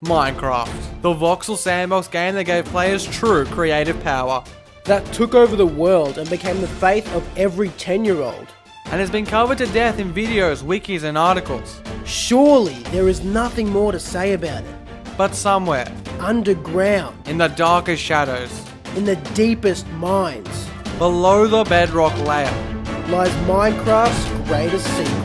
Minecraft, the voxel sandbox game that gave players true creative power, that took over the world and became the faith of every 10-year-old. and has been covered to death in videos, wikis and articles. Surely there is nothing more to say about it. But somewhere, Underground, in the darkest shadows, in the deepest mines, below the bedrock layer, lies Minecraft's greatest secret.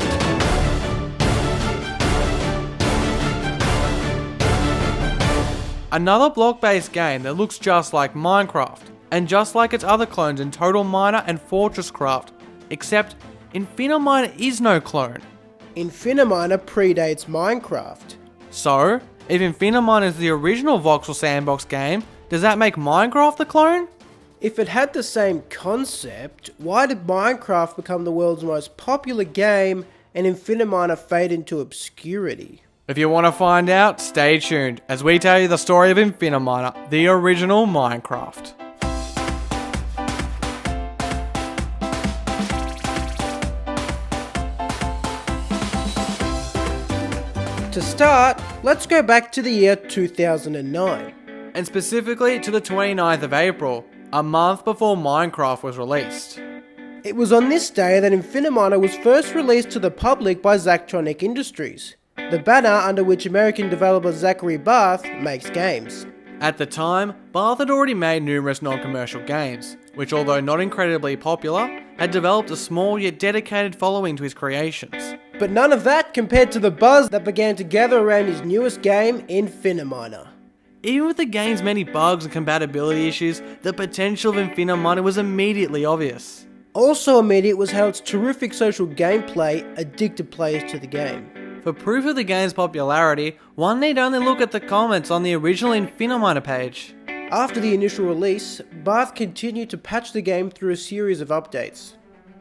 another block-based game that looks just like Minecraft, and just like its other clones in Total Miner and Fortress Craft, except Infiniminer is no clone. Infiniminer predates Minecraft. So, if Infiniminer is the original voxel sandbox game, does that make Minecraft the clone? If it had the same concept, why did Minecraft become the world's most popular game and Infiniminer fade into obscurity? If you want to find out, stay tuned as we tell you the story of Infiniminer, the original Minecraft. To start, let's go back to the year 2009. And specifically to the 29th of April, a month before Minecraft was released. It was on this day that Infiniminer was first released to the public by Zachtronic Industries, the banner under which American developer Zachary Barth makes games. At the time, Barth had already made numerous non-commercial games, which although not incredibly popular, had developed a small yet dedicated following to his creations. But none of that compared to the buzz that began to gather around his newest game, Infiniminer. Even with the game's many bugs and compatibility issues, the potential of Infiniminer was immediately obvious. Also immediate was how its terrific social gameplay addicted players to the game. For proof of the game's popularity, one need only look at the comments on the original Infiniminer page. After the initial release, Barth continued to patch the game through a series of updates.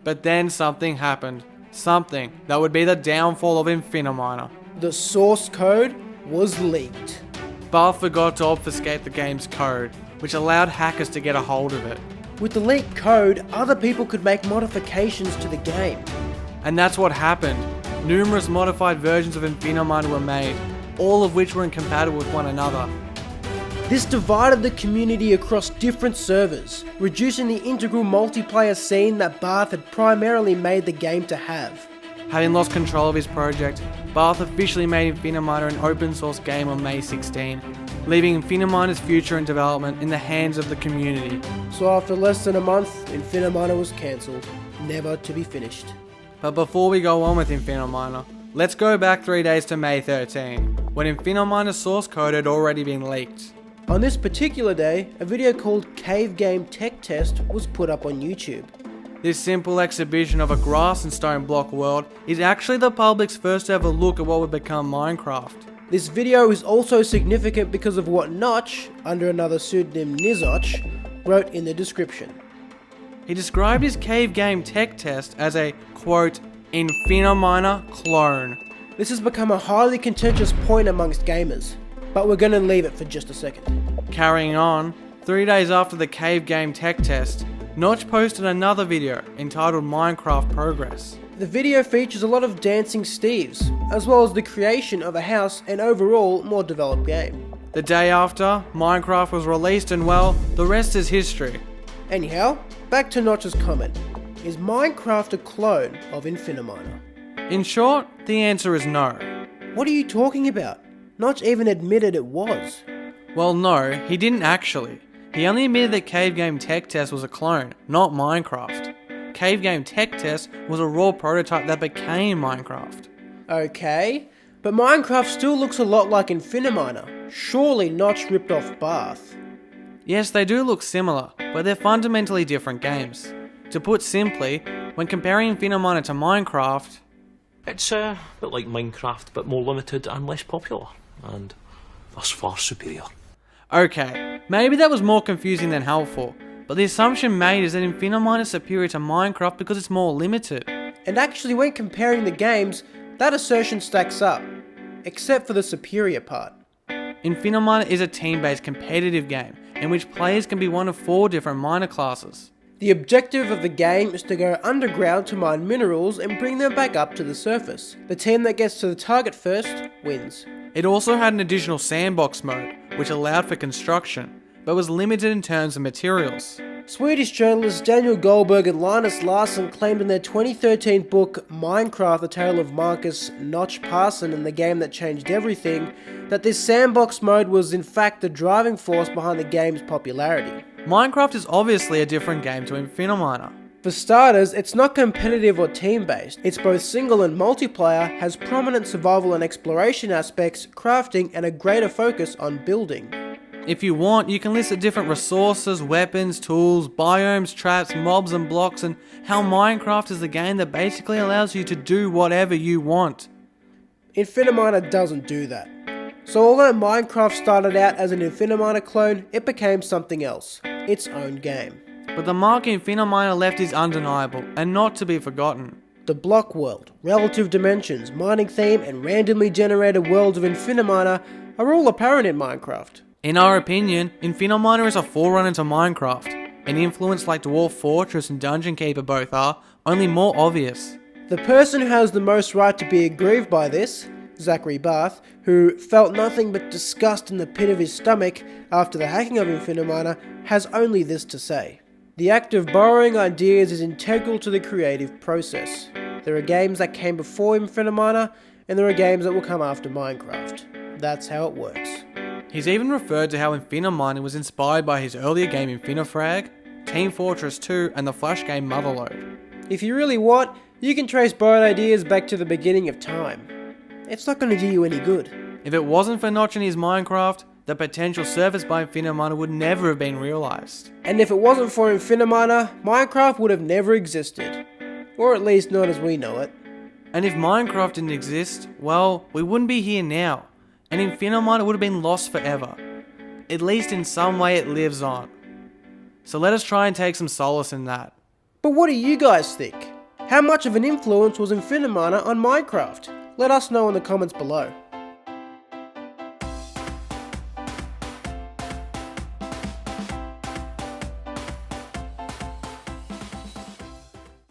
But then something happened. Something that would be the downfall of Infiniminer. The source code was leaked. Barth forgot to obfuscate the game's code, which allowed hackers to get a hold of it. With the leaked code, other people could make modifications to the game. And that's what happened. Numerous modified versions of Infiniminer were made, all of which were incompatible with one another. This divided the community across different servers, reducing the integral multiplayer scene that Barth had primarily made the game to have. Having lost control of his project, Barth officially made Infiniminer an open source game on May 16, leaving Infiniminer's future and development in the hands of the community. So after less than a month, Infiniminer was cancelled, never to be finished. But before we go on with Infiniminer, let's go back 3 days to May 13, when Infiniminer's source code had already been leaked. On this particular day, a video called Cave Game Tech Test was put up on YouTube. This simple exhibition of a grass and stone block world is actually the public's first ever look at what would become Minecraft. This video is also significant because of what Notch, under another pseudonym Nizoch, wrote in the description. He described his Cave Game Tech Test as a, quote, Infiniminer clone. This has become a highly contentious point amongst gamers, but we're going to leave it for just a second. Carrying on, 3 days after the Cave Game Tech Test, Notch posted another video entitled Minecraft Progress. The video features a lot of dancing Steves, as well as the creation of a house and overall more developed game. The day after, Minecraft was released and well, the rest is history. Anyhow, back to Notch's comment. Is Minecraft a clone of Infiniminer? In short, the answer is no. What are you talking about? Notch even admitted it was. Well no, he didn't actually. He only admitted that Cave Game Tech Test was a clone, not Minecraft. Cave Game Tech Test was a raw prototype that became Minecraft. Okay, but Minecraft still looks a lot like Infiniminer. Surely Notch ripped off Barth. Yes, they do look similar, but they're fundamentally different games. To put simply, when comparing Infiniminer to Minecraft, It's a bit like Minecraft, but more limited and less popular, and thus far superior. okay, maybe that was more confusing than helpful, but the assumption made is that Infiniminer is superior to Minecraft because it's more limited. And actually when comparing the games, that assertion stacks up, except for the superior part. Infiniminer is a team-based competitive game in which players can be one of 4 different miner classes. The objective of the game is to go underground to mine minerals and bring them back up to the surface. The team that gets to the target first wins. It also had an additional sandbox mode, which allowed for construction, but was limited in terms of materials. Swedish journalists Daniel Goldberg and Linus Larsson claimed in their 2013 book Minecraft: The Tale of Marcus Notch Parson and the Game That Changed Everything that this sandbox mode was in fact the driving force behind the game's popularity. Minecraft is obviously a different game to Infiniminer. For starters, it's not competitive or team-based. It's both single and multiplayer, has prominent survival and exploration aspects, crafting, and a greater focus on building. If you want, you can list the different resources, weapons, tools, biomes, traps, mobs and blocks, and how Minecraft is the game that basically allows you to do whatever you want. Infiniminer doesn't do that. So although Minecraft started out as an Infiniminer clone, it became something else, its own game. But the mark Infiniminer left is undeniable, and not to be forgotten. The block world, relative dimensions, mining theme, and randomly generated worlds of Infiniminer are all apparent in Minecraft. In our opinion, Infiniminer is a forerunner to Minecraft. An influence like Dwarf Fortress and Dungeon Keeper both are, only more obvious. The person who has the most right to be aggrieved by this, Zachary Barth, who felt nothing but disgust in the pit of his stomach after the hacking of Infiniminer, has only this to say. The act of borrowing ideas is integral to the creative process. There are games that came before Infiniminer, and there are games that will come after Minecraft. That's how it works. He's even referred to how Infiniminer was inspired by his earlier game Infinifrag, Team Fortress 2, and the Flash game Motherlode. If you really want, you can trace borrowed ideas back to the beginning of time. It's not going to do you any good. If it wasn't for Notch and his Minecraft, the potential service by Infiniminer would never have been realised. And if it wasn't for Infiniminer, Minecraft would have never existed. Or at least not as we know it. And if Minecraft didn't exist, well, we wouldn't be here now. And Infiniminer would have been lost forever. At least in some way it lives on. So let us try and take some solace in that. But what do you guys think? How much of an influence was Infiniminer on Minecraft? Let us know in the comments below.